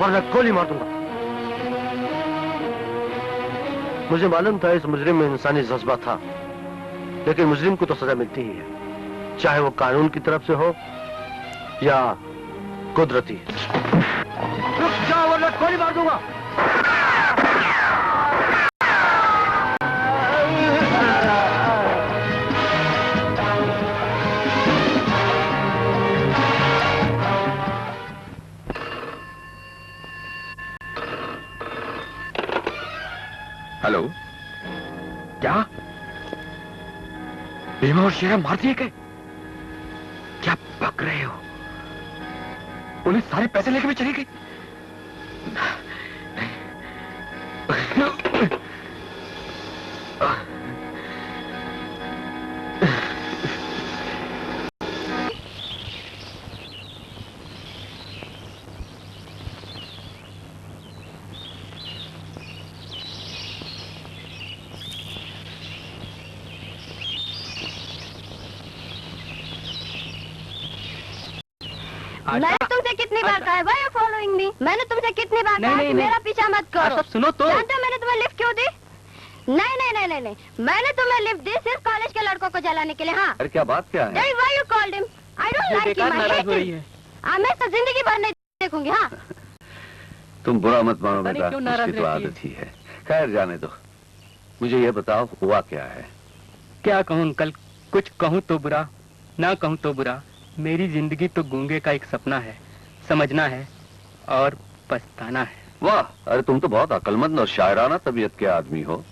वरना गोली मार दूंगा। मुझे मालूम था इस मुजरिम में इंसानी जज्बा था, लेकिन मुजरिम को तो सजा मिलती ही है, चाहे वो कानून की तरफ से हो या कुदरती। रुक जाओ वरना गोली मार दूंगा। हेलो, क्या भीमा और शेरा मार दिए गए? क्या बक रहे हो? पुलिस सारे पैसे लेके भी चली गई। मैंने तुमसे कितनी बार कहा है भाई फॉलोइंग मी? मैंने तुमसे कितनी बार कहा कि मेरा पीछा मत करो। सुनो तो। जानते हो मैंने तुम्हें लिफ्ट क्यों दी? नहीं, मैंने तुम्हें लिफ्ट दी सिर्फ कॉलेज के लड़कों को जलाने के लिए। हाँ, अरे क्या बात क्या है? Why you called him? I don't like him. I hate him. मैं तो जिंदगी भर नहीं देखूंगी। हाँ, तुम बुरा मत मानो बेटा, उसकी तो आदत ही है। खैर जाने दो, मुझे ये बताओ हुआ क्या है? क्या कहूँ अंकल, कुछ कहूँ तो बुरा, ना कहूँ तो बुरा। मेरी जिंदगी तो गूंगे का एक सपना है, समझना है और पछताना है। वाह, अरे तुम तो बहुत अक्लमंद और शायराना तबीयत के आदमी हो।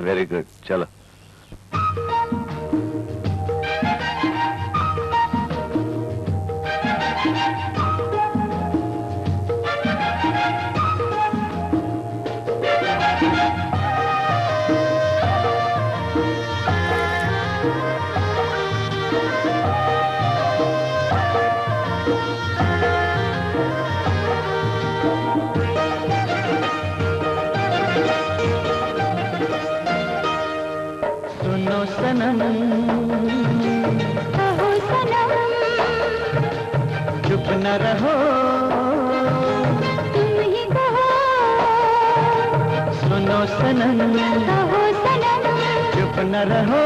वेरी गुड, चलो। सनम कहो सनम, चुप न रहो, तुम ही कहो। सुनो सनम कहो सनम, चुप न रहो,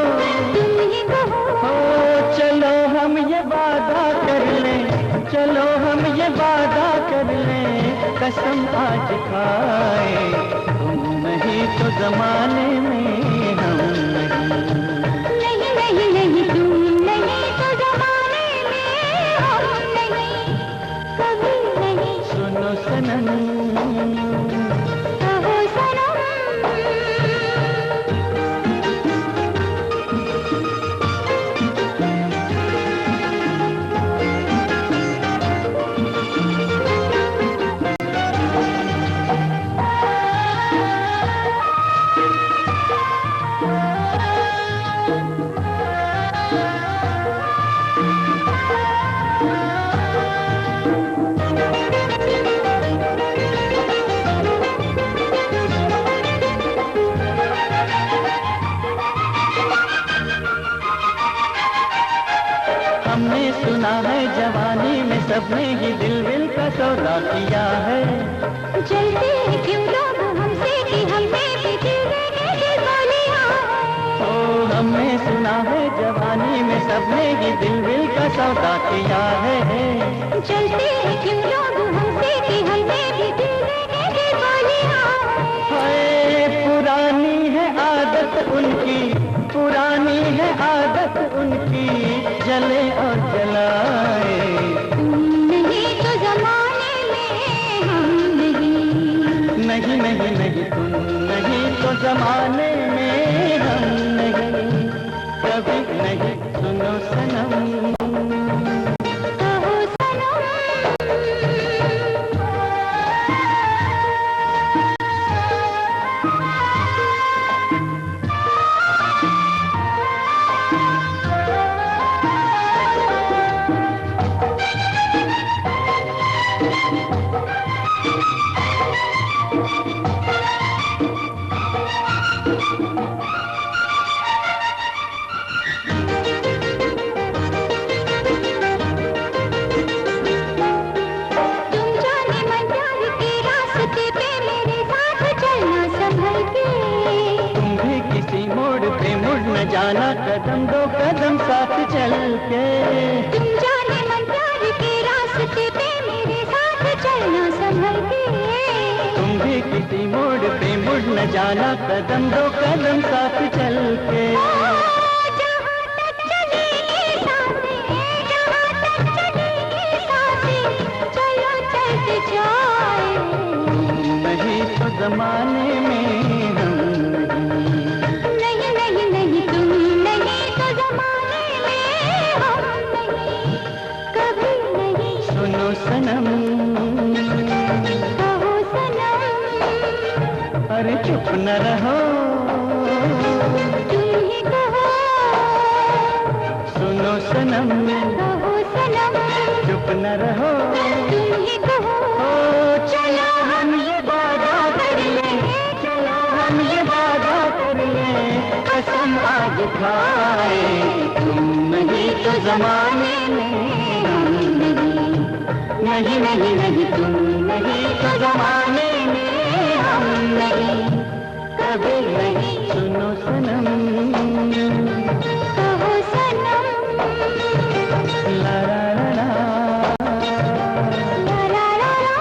तुम ही कहो। हो चलो हम ये वादा कर लें, चलो हम ये वादा कर लें, कसम आज खाए, तुम नहीं तो जमाने में हम नहीं। नहीं, तुम नहीं तो जमाने में हम नहीं, कभी नहीं। सुनो सनम कहो सनम, सुना है जवानी में सबने ही दिल का सौदा किया है। जलते हैं क्यों लोग हमसे कि हमने भी दिल देने की बोलियां। ओ हमने सुना है जवानी में सबने ही दिल का सौदा किया है। जलते हैं क्यों लोग हमसे कि हमने भी दिल देने की बोलियां। हाय पुरानी है आदत उनकी, पुरानी है आदत उनकी, जले और जलाए। तुम नहीं तो जमाने में हम नहीं, नहीं तुम नहीं तो जमाने में हम नहीं, कभी नहीं। सुनो सनम कहो सनम, तुम जाने मन प्यार के जाना कदम दो कदम साथ चल के। तुम जाने मन प्यार के रास्ते पे मेरे साथ चलना संभल के। तुम भी किसी मोड़ पे मुड़ न जाना कदम दो कदम साथ चल के। जहाँ तक चलेंगी सांसें, जहाँ तक चलेंगी सांसें, चलो चलते जाए। नहीं तो जमाने में हम नहीं नहीं नहीं तुम नहीं तो जमाने में हम नहीं, कभी नहीं। सुनो सनम, कहो सनम, अरे चुप न रहो, तुम ही कहो। सुनो सनम, कहो सनम, चुप न रहो। तुम ही कहो। ओ चलो हम ये वादा कर लें, चलो हम ये वादा कर लें, कसम आज खाए। तुम नहीं तो जमाने में हम नहीं, नहीं नहीं तुम नहीं तो जमाने में हम नहीं, कभी नहीं। सुनो सनम, कहो सनम, ला ला ला ला, ला ला ला ला।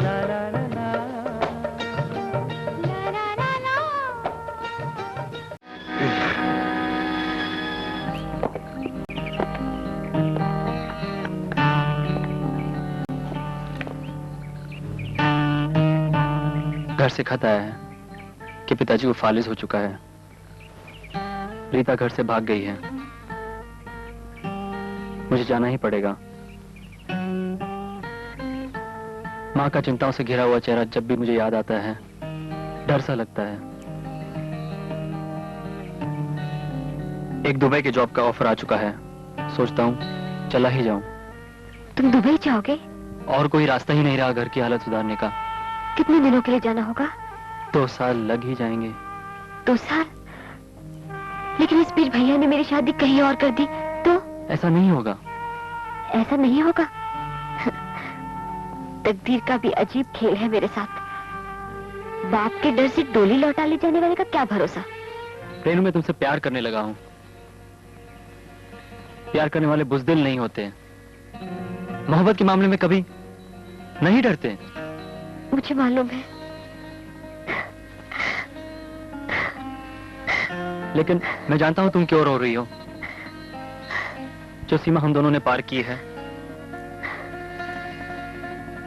ला ला ला ला। ला ला ला ला। घर से खत आया है कि पिताजी को फालिज हो चुका है। रीता घर से भाग गई है। मुझे जाना ही पड़ेगा। माँ का चिंताओं से घिरा हुआ चेहरा जब भी मुझे याद आता है, डर सा लगता है। एक दुबई के जॉब का ऑफर आ चुका है। सोचता हूँ चला ही जाऊं। तुम दुबई जाओगे? और कोई रास्ता ही नहीं रहा घर की हालत सुधारने का। कितने दिनों के लिए जाना होगा? 2 साल लग ही जाएंगे। 2 साल? लेकिन इस बीच भैया ने मेरी शादी कहीं और कर दी तो? ऐसा नहीं होगा। ऐसा नहीं होगा? तकदीर का भी अजीब खेल है मेरे साथ। बाप के डर से डोली लौटा ले जाने वाले का क्या भरोसा। रेनू, मैं तुमसे प्यार करने लगा हूं। प्यार करने वाले बुज़दिल नहीं होते। मोहब्बत के मामले में कभी नहीं डरते। मुझे मालूम है, लेकिन मैं जानता हूं तुम क्यों रो रही हो। जो सीमा हम दोनों ने पार की है,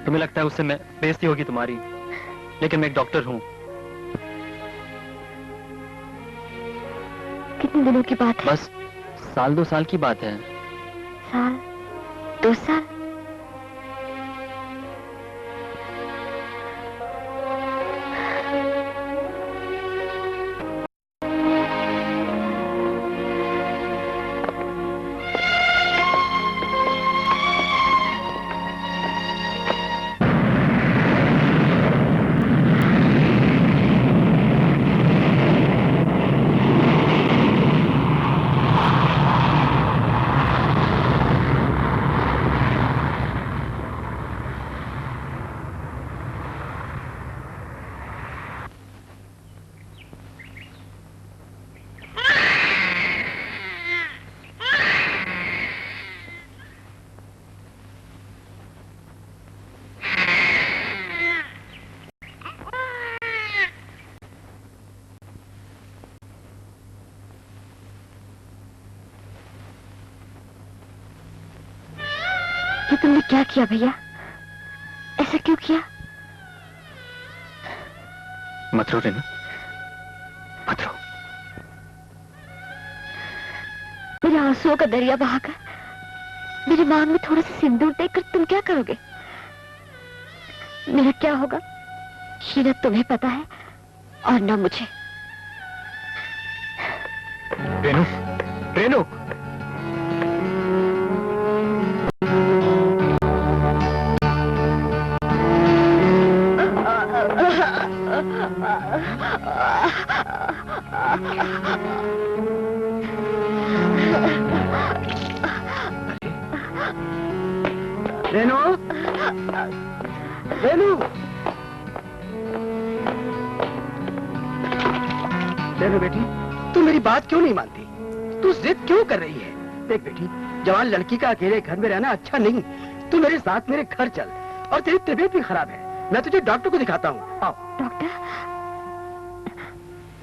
तुम्हें लगता है उससे मैं बेइज्जती होगी तुम्हारी, लेकिन मैं एक डॉक्टर हूं। कितने दिनों की बात है? बस 1-2 साल की बात है। साल? 2 साल? ये तुमने क्या किया भैया? ऐसा क्यों किया? मत रो रेनू, मत रो। मेरे आंसुओं का दरिया बहाकर मेरे मांग में थोड़ा सा सिंदूर देकर तुम क्या करोगे? मेरा क्या होगा ये न तुम्हें पता है और न मुझे। रेनू, रेनू, रेनू, रेनू, रेनू बेटी, तू मेरी बात क्यों नहीं मानती? तू जिद क्यों कर रही है? देख बेटी, जवान लड़की का अकेले घर में रहना अच्छा नहीं। तू मेरे साथ मेरे घर चल, और तेरी तबीयत भी खराब है, मैं तुझे डॉक्टर को दिखाता हूँ। आओ। डॉक्टर?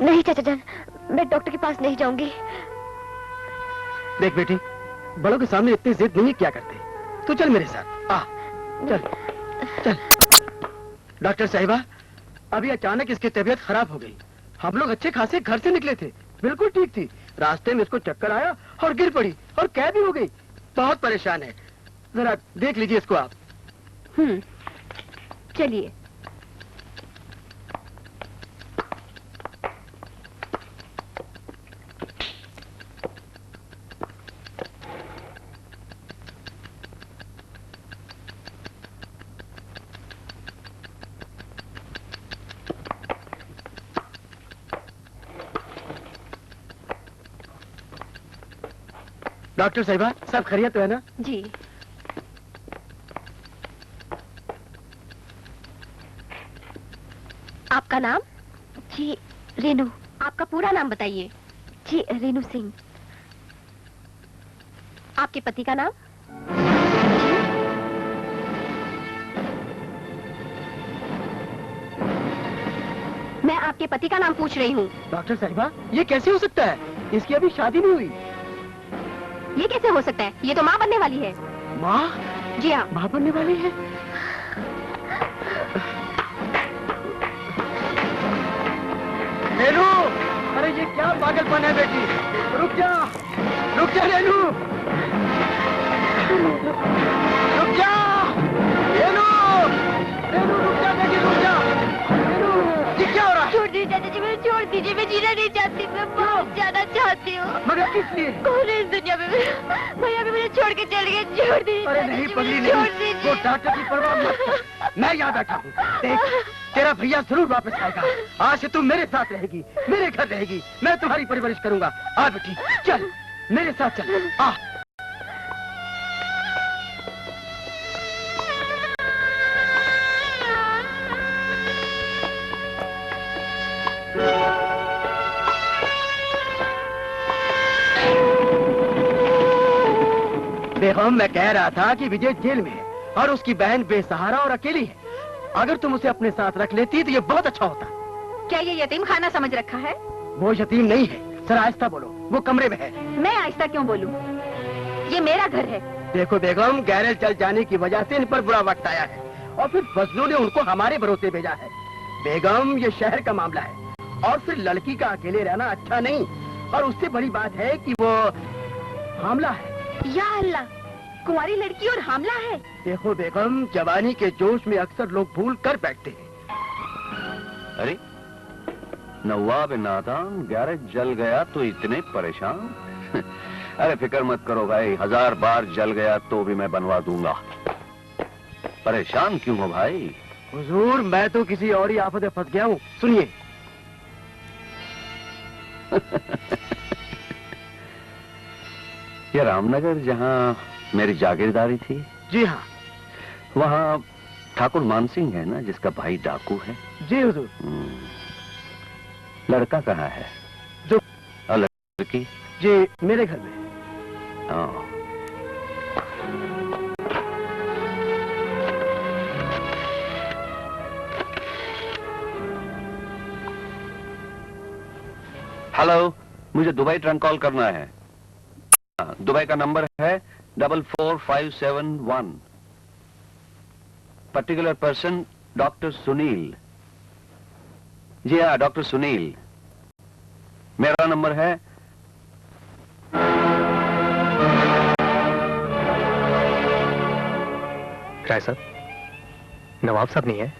नहीं चाचा जान, मैं डॉक्टर के पास नहीं जाऊंगी। देख बेटी, बड़ों के सामने इतनी जिद नहीं किया करते। तू चल मेरे साथ, आ चल चल। डॉक्टर साहिबा, अभी अचानक इसकी तबीयत खराब हो गई। हम लोग अच्छे खासे घर से निकले थे, बिल्कुल ठीक थी। रास्ते में इसको चक्कर आया और गिर पड़ी और कैद भी हो गई। बहुत परेशान है, जरा देख लीजिए इसको आप। चलिए। डॉक्टर साहिबा, सब खैरियत तो है ना? जी। आपका नाम? जी रेनू। आपका पूरा नाम बताइए। जी रेनू सिंह। आपके पति का नाम? मैं आपके पति का नाम पूछ रही हूँ। डॉक्टर साहिबा, ये कैसे हो सकता है? इसकी अभी शादी नहीं हुई। ये कैसे हो सकता है? ये तो माँ बनने वाली है। माँ? जी हाँ। माँ बनने वाली है? रेनू, अरे ये क्या पागलपन है बेटी? रुक जा रेनू, रुक जा रेनू, रेनू रुक जा बेटी, रुक जा। रेनू, ये क्या हो रहा है? छोड़ दीजिए चाचा जी, मुझे छोड़ दीजिए, मैं जीना नहीं चाहती, मैं बहुत जाना चाहती हूँ। मगर किस लिए? कौन है इस दुनिया में? भैया भी मुझे छोड़ के चले गए, छोड़ दीजिए। अरे नहीं पगली नहीं, वो डॉक्टर की परवाह मत कर, मैं यहाँ बैठा हूँ। देख, तेरा भैया जरूर वापस आएगा। आज से तू मेरे साथ रहेगी, मेरे घर रहेगी, मैं तुम्हारी परवरिश करूंगा। आ बेटी, चल मेरे साथ चल, आ। देखो, मैं कह रहा था कि विजय जेल में है और उसकी बहन बेसहारा और अकेली है। अगर तुम उसे अपने साथ रख लेती तो ये बहुत अच्छा होता। क्या ये यतीम खाना समझ रखा है? वो यतीम नहीं है, जरा आहिस्ता बोलो, वो कमरे में है। मैं आहिस्ता क्यों बोलूं? ये मेरा घर है। देखो बेगम, गैरेज चल जाने की वजह से इन पर बुरा वक्त आया है और फिर फजलू ने उनको हमारे भरोसे भेजा है। बेगम, ये शहर का मामला है और फिर लड़की का अकेले रहना अच्छा नहीं, और उससे बड़ी बात है कि वो हामला है। या अल्लाह, कुंवारी लड़की और हामला है। देखो बेगम, जवानी के जोश में अक्सर लोग भूल कर बैठते हैं। अरे नवाब नादान, गैरेज जल गया तो इतने परेशान? अरे फिक्र मत करो भाई, 1000 बार जल गया तो भी मैं बनवा दूंगा। परेशान क्यों हो भाई? हुजूर, मैं तो किसी और ही आफत में फंस गया हूँ। सुनिए। ये रामनगर जहाँ मेरी जागीरदारी थी? जी हाँ। वहाँ ठाकुर मानसिंह है ना, जिसका भाई डाकू है? जी हुजूर। लड़का कहाँ है? जो और लड़की? जी मेरे घर में। हेलो, मुझे दुबई ट्रंक कॉल करना है। दुबई का नंबर है 44571। Particular person doctor Sunil. जी हाँ, डॉक्टर सुनील। मेरा नंबर है राय साहब, नवाब साहब नहीं है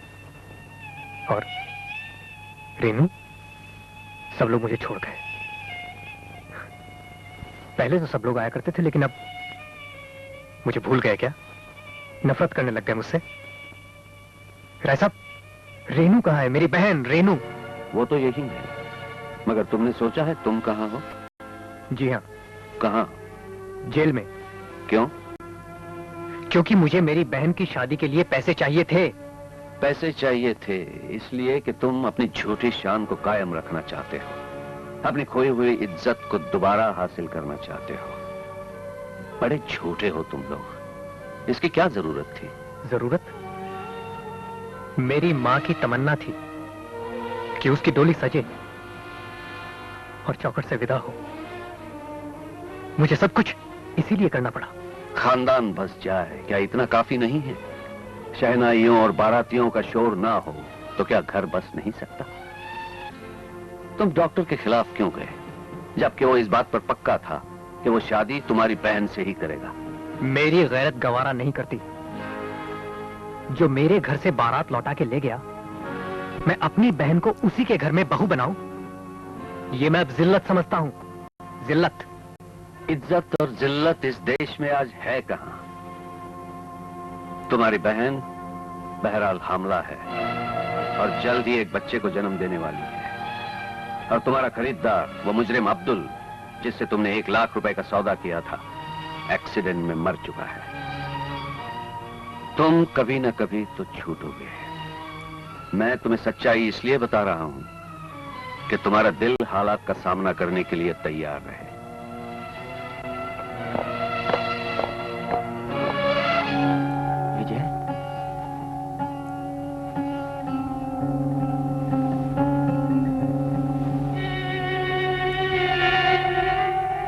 और रेनू, सब लोग मुझे छोड़ गए। पहले तो सब लोग आया करते थे, लेकिन अब मुझे भूल गए क्या? नफरत करने लग गए मुझसे। राय साहब, रेनू कहाँ है? मेरी बहन रेनू। वो तो यही है, मगर तुमने सोचा है तुम कहाँ हो? जी हाँ। कहाँ? जेल में। क्यों? क्योंकि मुझे मेरी बहन की शादी के लिए पैसे चाहिए थे। पैसे चाहिए थे इसलिए कि तुम अपनी झूठी शान को कायम रखना चाहते हो, अपनी खोई हुई इज्जत को दोबारा हासिल करना चाहते हो। बड़े झूठे हो तुम लोग। इसकी क्या जरूरत थी? जरूरत? मेरी मां की तमन्ना थी कि उसकी डोली सजे और चौखट से विदा हो। मुझे सब कुछ इसीलिए करना पड़ा। खानदान बस जाए क्या इतना काफी नहीं है? शहनाइयों और बारातियों का शोर ना हो तो क्या घर बस नहीं सकता? तुम डॉक्टर के खिलाफ क्यों गए, जबकि वो इस बात पर पक्का था कि वो शादी तुम्हारी बहन से ही करेगा? मेरी गैरत गवारा नहीं करती। जो मेरे घर से बारात लौटा के ले गया, मैं अपनी बहन को उसी के घर में बहू बनाऊं, ये मैं अब जिल्लत समझता हूं। जिल्लत। इज्जत और जिल्लत इस देश में आज है कहां? तुम्हारी बहन बहरहाल हामला है और जल्द ही एक बच्चे को जन्म देने वाली है। और तुम्हारा खरीदार, वो मुजरिम अब्दुल, जिससे तुमने 1 लाख रुपए का सौदा किया था, एक्सीडेंट में मर चुका है। तुम कभी न कभी तो छूटोगे। मैं तुम्हें सच्चाई इसलिए बता रहा हूं कि तुम्हारा दिल हालात का सामना करने के लिए तैयार रहे।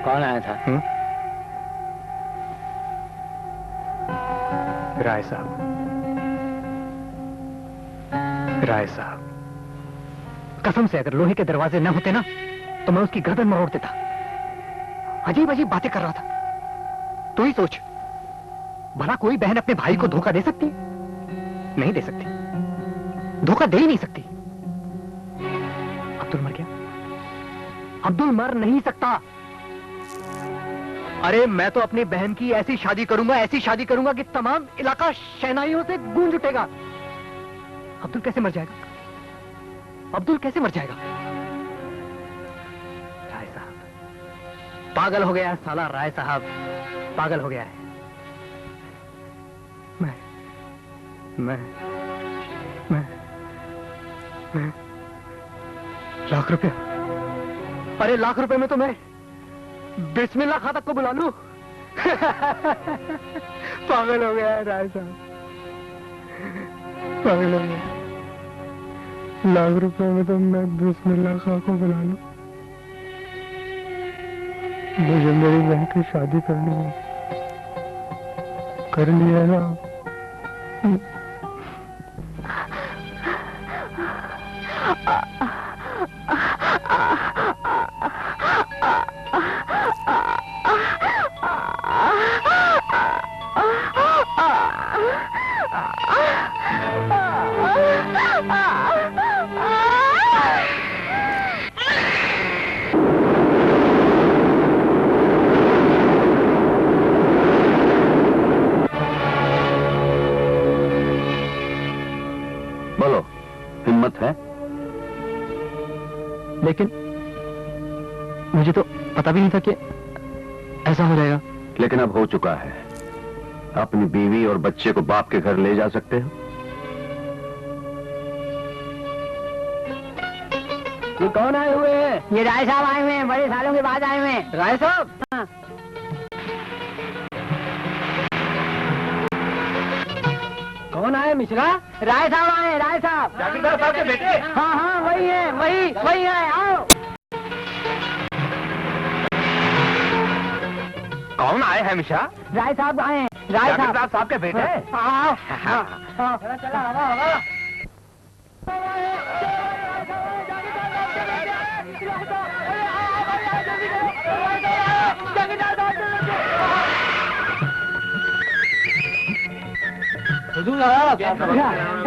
कौन आया था? राय साहब। राय साहब, कसम से अगर लोहे के दरवाजे न होते ना तो मैं उसकी गर्दन मरोड़ देता। अजीब अजीब बातें कर रहा था। तू ही सोच, भला कोई बहन अपने भाई को धोखा दे सकती? नहीं दे सकती, धोखा दे ही नहीं सकती। अब्दुल मर गया। अब्दुल मर नहीं सकता। अरे मैं तो अपनी बहन की ऐसी शादी करूंगा कि तमाम इलाका शहनाइयों से गूंज उठेगा। अब्दुल कैसे मर जाएगा? अब्दुल कैसे मर जाएगा? राय साहब पागल हो गया है साला। राय साहब पागल हो गया है। मैं लाख रुपया? अरे लाख रुपए में तो मैं बिस्मिल्लाह खां तक को बुला लूं। पागल हो गया है राय साहब, पागल हो गया। लाख रुपए में तो मैं बिस्मिल्लाह खां को बुला लूं। मुझे मेरी बहन की शादी करनी है। कर लिया ना। बोलो, हिम्मत है? लेकिन मुझे तो पता भी नहीं था कि ऐसा हो जाएगा। लेकिन अब हो चुका है। अपनी बीवी और बच्चे को बाप के घर ले जा सकते हो। ये कौन आए हुए हैं? ये राय साहब आए हुए हैं, बड़े सालों के बाद आए हुए हैं। राय साहब? हाँ। कौन आए मिश्रा? राय साहब आए, राय साहब। जागीरदार साहब के बेटे? हाँ हाँ वही है, वही है। आओ। कौन आए हैं मिश्रा? राय साहब आए हैं। राय साहब के बेटे? आओ। चला हवा।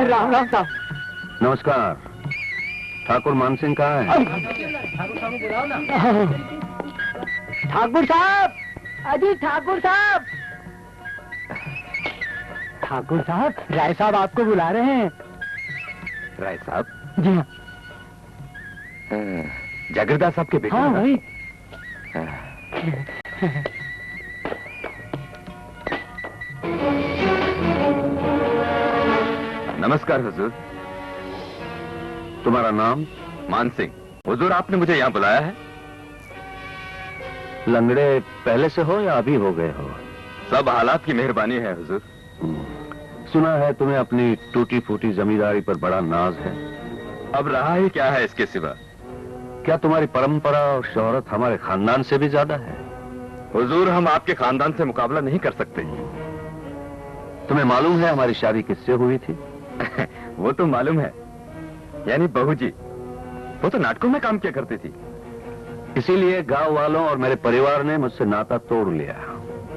राम राम साहब। नमस्कार। ठाकुर मानसिंह कहाँ है? ठाकुर साहब, अजी ठाकुर साहब। ठाकुर साहब, राय साहब आपको बुला रहे हैं। राय साहब? जी हाँ। जागीरदार साहब के बेटे? हाँ वही। नमस्कार हुजूर। तुम्हारा नाम? मान सिंह। हुजूर, आपने मुझे यहाँ बुलाया है? लंगड़े पहले से हो या अभी हो गए हो? सब हालात की मेहरबानी है हुजूर। सुना है तुम्हें अपनी टूटी फूटी जमींदारी पर बड़ा नाज है। अब रहा ही क्या है इसके सिवा? क्या तुम्हारी परंपरा और शोहरत हमारे खानदान से भी ज्यादा है? हुजूर, हम आपके खानदान से मुकाबला नहीं कर सकते। तुम्हें मालूम है हमारी शादी किससे हुई थी? वो तो मालूम है, यानी बहू जी। वो तो नाटकों में काम किया करती थी। इसीलिए गांव वालों और मेरे परिवार ने मुझसे नाता तोड़ लिया।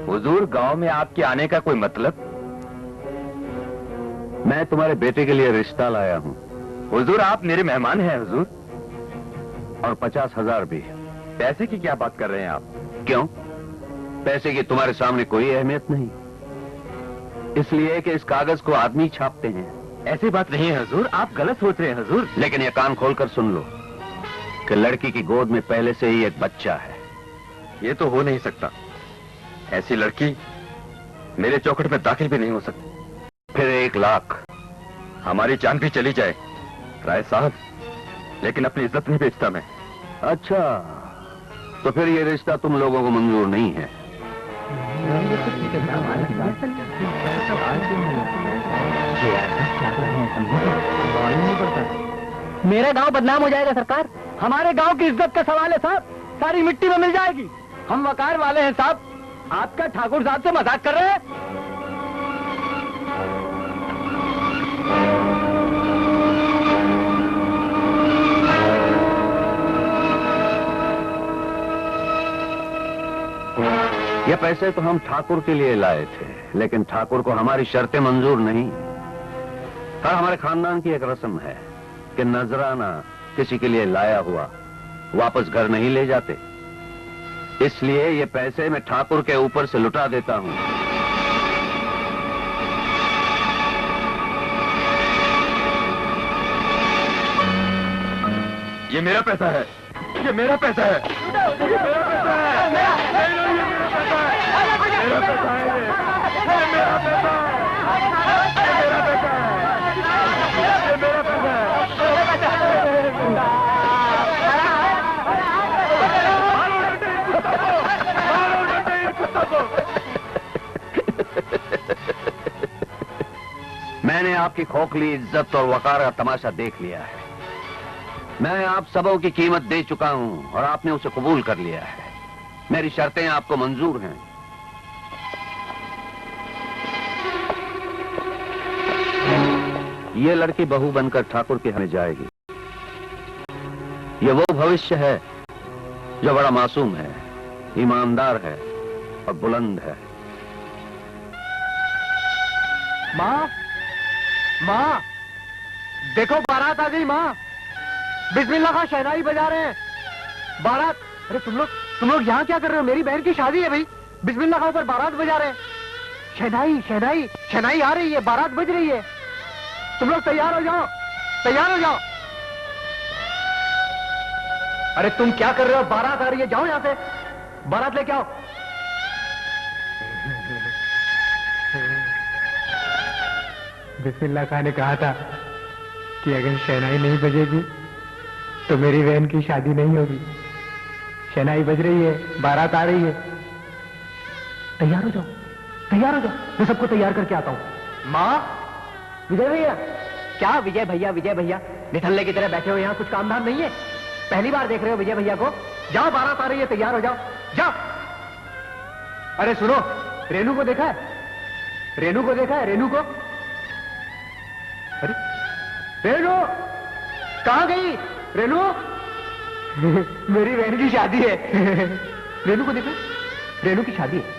हुजूर, गांव में आपके आने का कोई मतलब? मैं तुम्हारे बेटे के लिए रिश्ता लाया हूं। हुजूर, आप मेरे मेहमान हैं हुजूर। और 50,000 भी। पैसे की क्या बात कर रहे हैं आप? क्यों? पैसे की तुम्हारे सामने कोई अहमियत नहीं, इसलिए कि इस कागज को आदमी छापते हैं। ऐसी बात नहीं है हुजूर, आप गलत सोच रहे हैं हुजूर। लेकिन ये कान खोलकर सुन लो कि लड़की की गोद में पहले से ही एक बच्चा है। ये तो हो नहीं सकता। ऐसी लड़की मेरे चौखट में दाखिल भी नहीं हो सकती। फिर 1 लाख। हमारी जान भी चली जाए राय साहब, लेकिन अपनी इज्जत नहीं बेचता मैं। अच्छा, तो फिर ये रिश्ता तुम लोगों को मंजूर नहीं है? मेरा गांव बदनाम हो जाएगा सरकार। हमारे गांव की इज्जत का सवाल है साहब, सारी मिट्टी में मिल जाएगी। हम वकार वाले हैं साहब, आपका ठाकुर साहब से मजाक कर रहे हैं? ये पैसे तो हम ठाकुर के लिए लाए थे, लेकिन ठाकुर को हमारी शर्तें मंजूर नहीं। और हमारे खानदान की एक रस्म है कि नजराना किसी के लिए लाया हुआ वापस घर नहीं ले जाते। इसलिए ये पैसे मैं ठाकुर के ऊपर से लुटा देता हूं। ये मेरा पैसा है, ये मेरा पैसा है, ये मेरा पैसा है। नहीं, नहीं, ये मेरा पैसा है, मेरा पैसा है, ये मेरा पैसा है, ये मेरा पैसा है, ये मेरा पैसा है। मैंने आपकी खोखली इज्जत और वकार का तमाशा देख लिया है। मैं आप सबों की कीमत दे चुका हूं और आपने उसे कबूल कर लिया है। मेरी शर्तें आपको मंजूर हैं। ये लड़की बहू बनकर ठाकुर के यहाँ जाएगी। ये वो भविष्य है जो बड़ा मासूम है, ईमानदार है और बुलंद है। माँ, माँ, देखो बारात आ गई। माँ, बिस्मिल्लाह का शहनाई बजा रहे हैं। बारात। अरे तुम लोग यहाँ क्या कर रहे हो? मेरी बहन की शादी है भाई। बिस्मिल्लाह का ऊपर बारात बजा रहे हैं। शहनाई शहनाई शहनाई आ रही है, बारात बज रही है। तुम लोग तैयार हो जाओ, तैयार हो जाओ। अरे तुम क्या कर रहे हो? बारात आ रही है, जाओ यहाँ से, बारात लेके आओ। बिस्मिल्लाह खान ने कहा था कि अगर शहनाई नहीं बजेगी तो मेरी बहन की शादी नहीं होगी। शहनाई बज रही है, बारात आ रही है। तैयार हो जाओ, तैयार हो जाओ। मैं सबको तैयार करके आता हूँ। माँ, विजय भैया। क्या विजय भैया? विजय भैया निठल्ले की तरह बैठे हो यहाँ, कुछ काम धाम नहीं है? पहली बार देख रहे हो विजय भैया को? जाओ, बारात आ रही है, तैयार हो जाओ, जाओ। अरे सुनो, रेनू को देखा है? रेनू को देखा है? रेनू को? अरे रेनू कहाँ गई? रेनू मेरी बहन की शादी है। रेनू को देखा? रेनू की शादी है।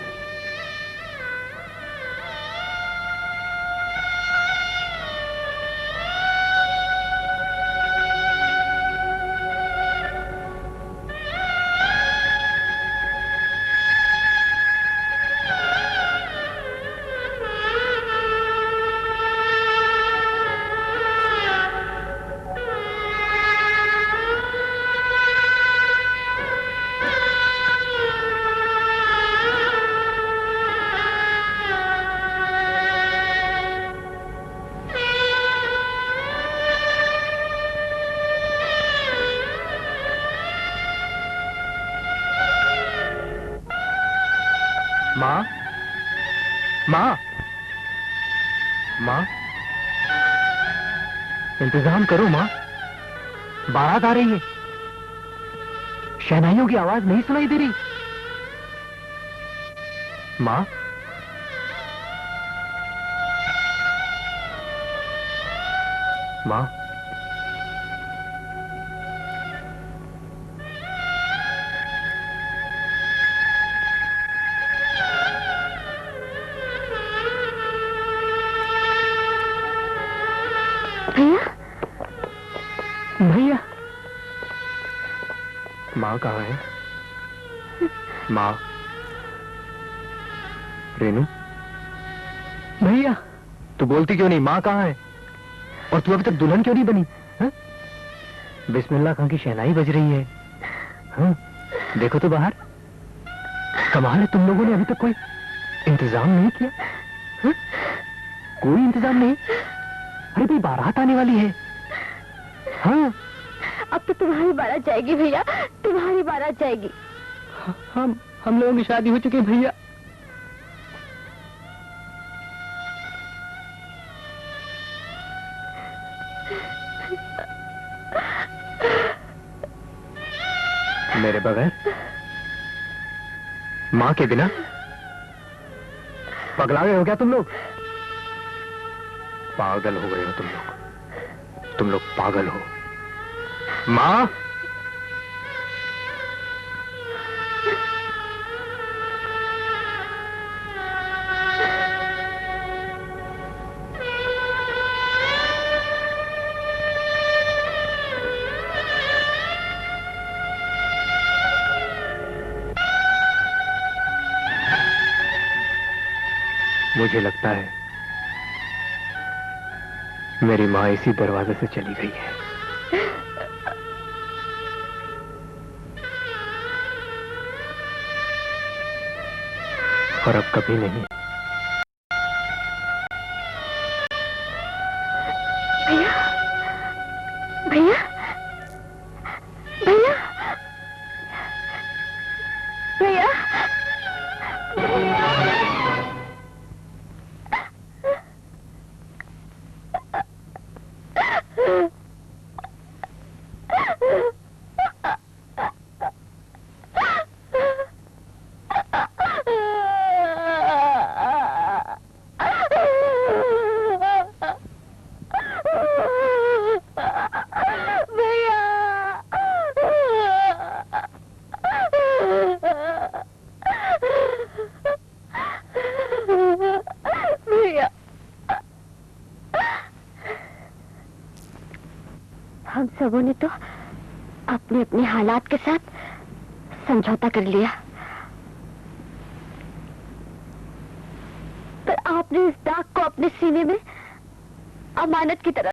माँ, माँ, इंतजाम करो माँ, बारात आ रही है। शहनाइयों की आवाज नहीं सुनाई दे रही। माँ, माँ, भैया, भैया, माँ कहाँ है? माँ, रेनू, भैया, तू बोलती क्यों नहीं? माँ कहाँ है? और तू अभी तक दुल्हन क्यों नहीं बनी? हा? बिस्मिल्लाह खां की शहनाई बज रही है। हाँ, देखो तो बाहर। कमाल है, तुम लोगों ने अभी तक कोई इंतजाम नहीं किया। हा? कोई इंतजाम नहीं। अरे भाई, बारात आने वाली है। हाँ, अब तो तुम्हारी बारात जाएगी भैया, तुम्हारी बारात जाएगी। हम लोगों की शादी हो चुकी है भैया। मेरे बगैर, माँ के बिना पगला गए हो क्या तुम लोग? पागल हो गए हो तुम लोग। तुम लोग पागल हो। माँ, मुझे लगता है मेरी माँ इसी दरवाजे से चली गई है। और अब कभी नहीं। भैया, भैया, भैया, भैया, हम सबों ने तो अपने अपने हालात के साथ समझौता कर लिया, पर आपने इस दाग को अपने सीने में अमानत की तरह।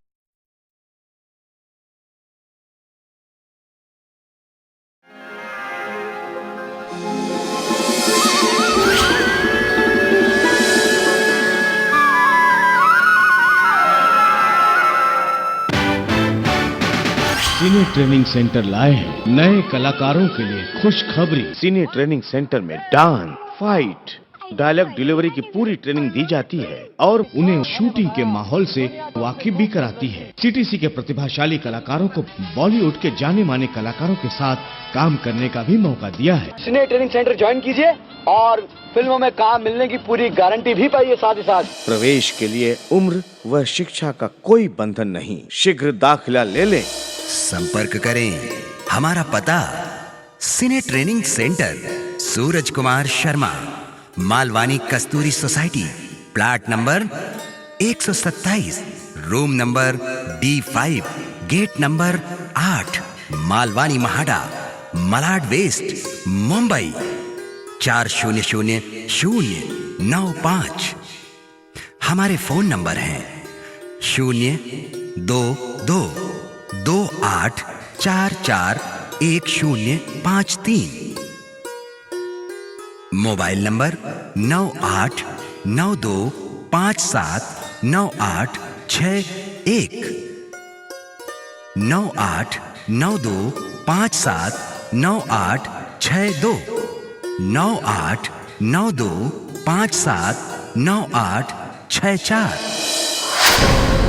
सिने ट्रेनिंग सेंटर लाए हैं नए कलाकारों के लिए खुशखबरी। सिने ट्रेनिंग सेंटर में डांस, फाइट, डायलॉग डिलीवरी की पूरी ट्रेनिंग दी जाती है और उन्हें शूटिंग के माहौल से वाकिफ भी कराती है। सीटीसी के प्रतिभाशाली कलाकारों को बॉलीवुड के जाने माने कलाकारों के साथ काम करने का भी मौका दिया है। सिने ट्रेनिंग सेंटर ज्वाइन कीजिए और फिल्मों में काम मिलने की पूरी गारंटी भी पाइए। साथ ही साथ प्रवेश के लिए उम्र व शिक्षा का कोई बंधन नहीं। शीघ्र दाखिला ले लें। संपर्क करें। हमारा पता cine training centre, Suraj Kumar Sharma, Malvani Kasturi society, plot number 127, room number D5, gate number 8, Malvani MHADA, Malad west, Mumbai 400095। हमारे फोन नंबर हैं 02228441053, मोबाइल नंबर 9892579861, 9892579862, 9892579861, 9864।